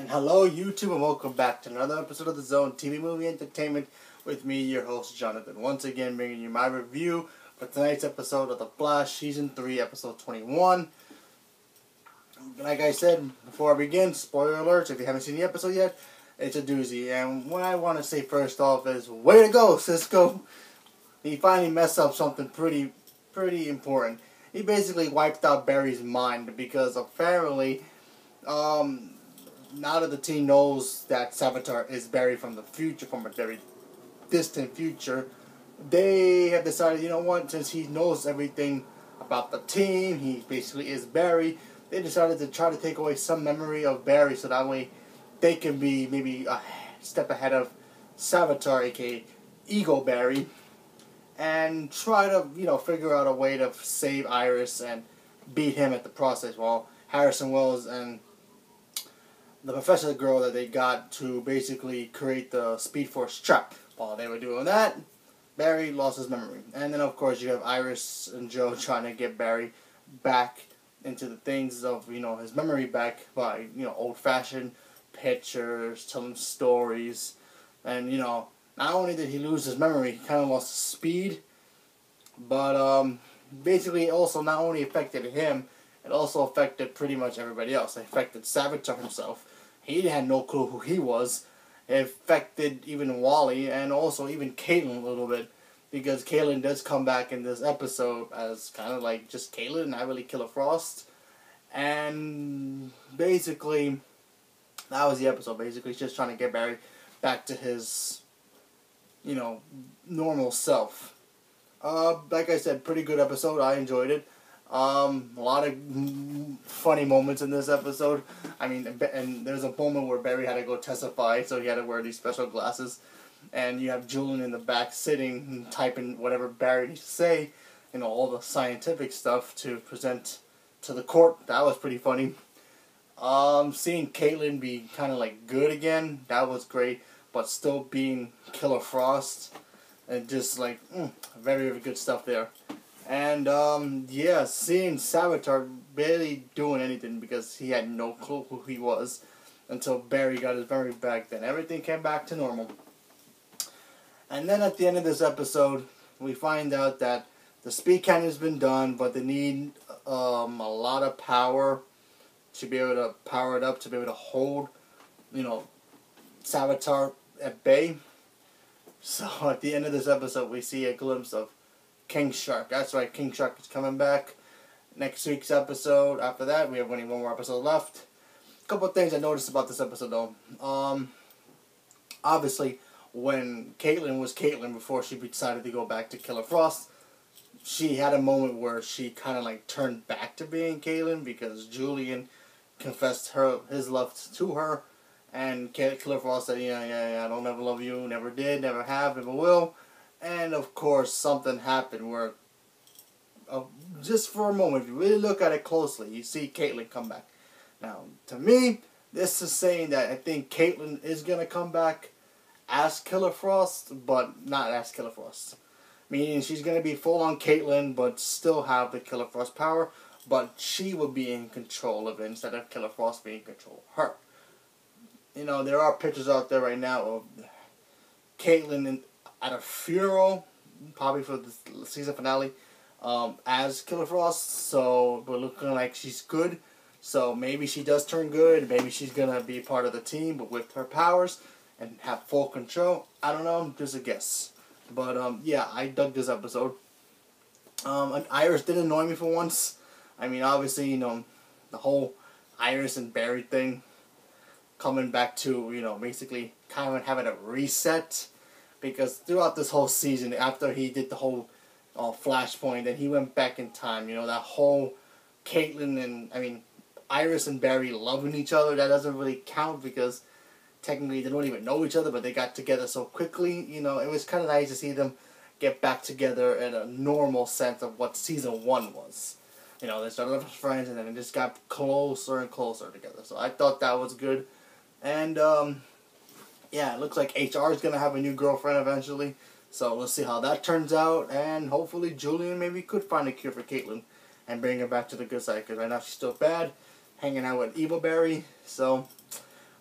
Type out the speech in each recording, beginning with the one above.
Hello YouTube and welcome back to another episode of the Zone TV Movie Entertainment with me, your host Jonathan. Once again bringing you my review for tonight's episode of The Flash Season 3 Episode 21. Like I said before I begin, spoiler alerts, if you haven't seen the episode yet, it's a doozy. And what I want to say first off is, way to go, Cisco! He finally messed up something pretty important. He basically wiped out Barry's mind because apparently, now that the team knows that Savitar is Barry from the future, from a very distant future, they have decided, you know what, since he knows everything about the team, he basically is Barry, they decided to try to take away some memory of Barry so that way they can be maybe a step ahead of Savitar, aka Ego Barry, and try to, figure out a way to save Iris and beat him at the process, while Harrison Wells and the professor girl that they got to basically create the Speed Force trap. While they were doing that, Barry lost his memory. And then of course you have Iris and Joe trying to get Barry back into the things of, his memory back by, old-fashioned pictures, telling stories. And, not only did he lose his memory, he kind of lost his speed, but basically it also not only affected him, it also affected pretty much everybody else. It affected Savitar himself. He had no clue who he was. It affected even Wally and also even Caitlin a little bit, because Caitlin does come back in this episode as kind of like just Caitlin, not really Killer Frost. And basically, that was the episode. Basically, just trying to get Barry back to his, normal self. Like I said, pretty good episode. I enjoyed it. A lot of funny moments in this episode. I mean, and there's a moment where Barry had to go testify, so he had to wear these special glasses. And you have Julian in the back sitting and typing whatever Barry needs to say, all the scientific stuff to present to the court. That was pretty funny. Seeing Caitlin be kind of like good again, that was great, but still being Killer Frost, and just like, very, very good stuff there. And, seeing Savitar barely doing anything because he had no clue who he was until Barry got his memory back. Then everything came back to normal. And then at the end of this episode, we find out that the speed cannon has been done, but they need a lot of power to be able to power it up, to be able to hold, Savitar at bay. So at the end of this episode, we see a glimpse of King Shark. That's right, King Shark is coming back next week's episode. After that, we have only one more episode left. A couple of things I noticed about this episode, though. Obviously, when Caitlin was Caitlin before she decided to go back to Killer Frost, she had a moment where she kind of like turned back to being Caitlin because Julian confessed his love to her, and Killer Frost said, yeah, I don't ever love you, never did, never have, never will. And of course, something happened where, just for a moment, if you really look at it closely, you see Caitlin come back. Now, to me, this is saying that I think Caitlin is going to come back as Killer Frost, but not as Killer Frost. Meaning she's going to be full-on Caitlin, but still have the Killer Frost power, but she will be in control of it instead of Killer Frost being in control of her. There are pictures out there right now of Caitlin at a funeral, probably for the season finale, as Killer Frost, so we're looking like she's good. So maybe she does turn good, maybe she's going to be part of the team, but with her powers, and have full control. I don't know, just a guess. But, I dug this episode. Iris did annoy me for once. I mean, obviously, the whole Iris and Barry thing, coming back to, basically kind of having a reset. Because throughout this whole season, after he did the whole Flashpoint, and he went back in time, that whole Caitlin and, Iris and Barry loving each other, that doesn't really count because technically they don't even know each other, but they got together so quickly. It was kind of nice to see them get back together in a normal sense of what season 1 was. They started off as friends and then they just got closer and closer together. So I thought that was good. And, it looks like HR is going to have a new girlfriend eventually. So let's see how that turns out. And hopefully Julian maybe could find a cure for Caitlin and bring her back to the good side. Because right now she's still bad, hanging out with Evil Barry. So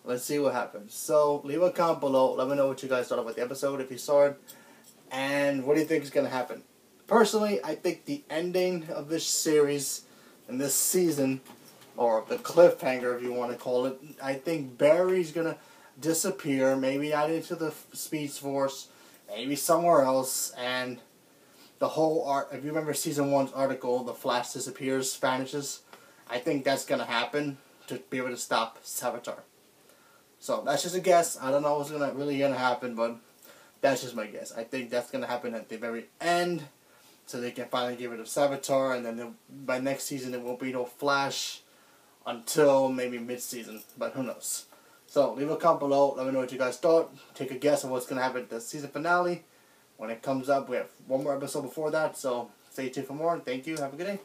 Let's see what happens. So, leave a comment below. Let me know what you guys thought about the episode, if you saw it. And what do you think is going to happen? Personally, I think the ending of this series and this season, or the cliffhanger if you want to call it, I think Barry's going to disappear, maybe not into the Speed Force, maybe somewhere else, and the whole art, if you remember season 1's article, the Flash disappears, vanishes, I think that's going to happen to be able to stop Savitar. So that's just a guess. I don't know what's really gonna happen, but that's just my guess. I think that's gonna happen at the very end, so they can finally get rid of Savitar, and then by next season there won't be no Flash until maybe mid-season. But who knows? So leave a comment below. Let me know what you guys thought. Take a guess on what's gonna happen at the season finale when it comes up. We have one more episode before that, so stay tuned for more. Thank you. Have a good day.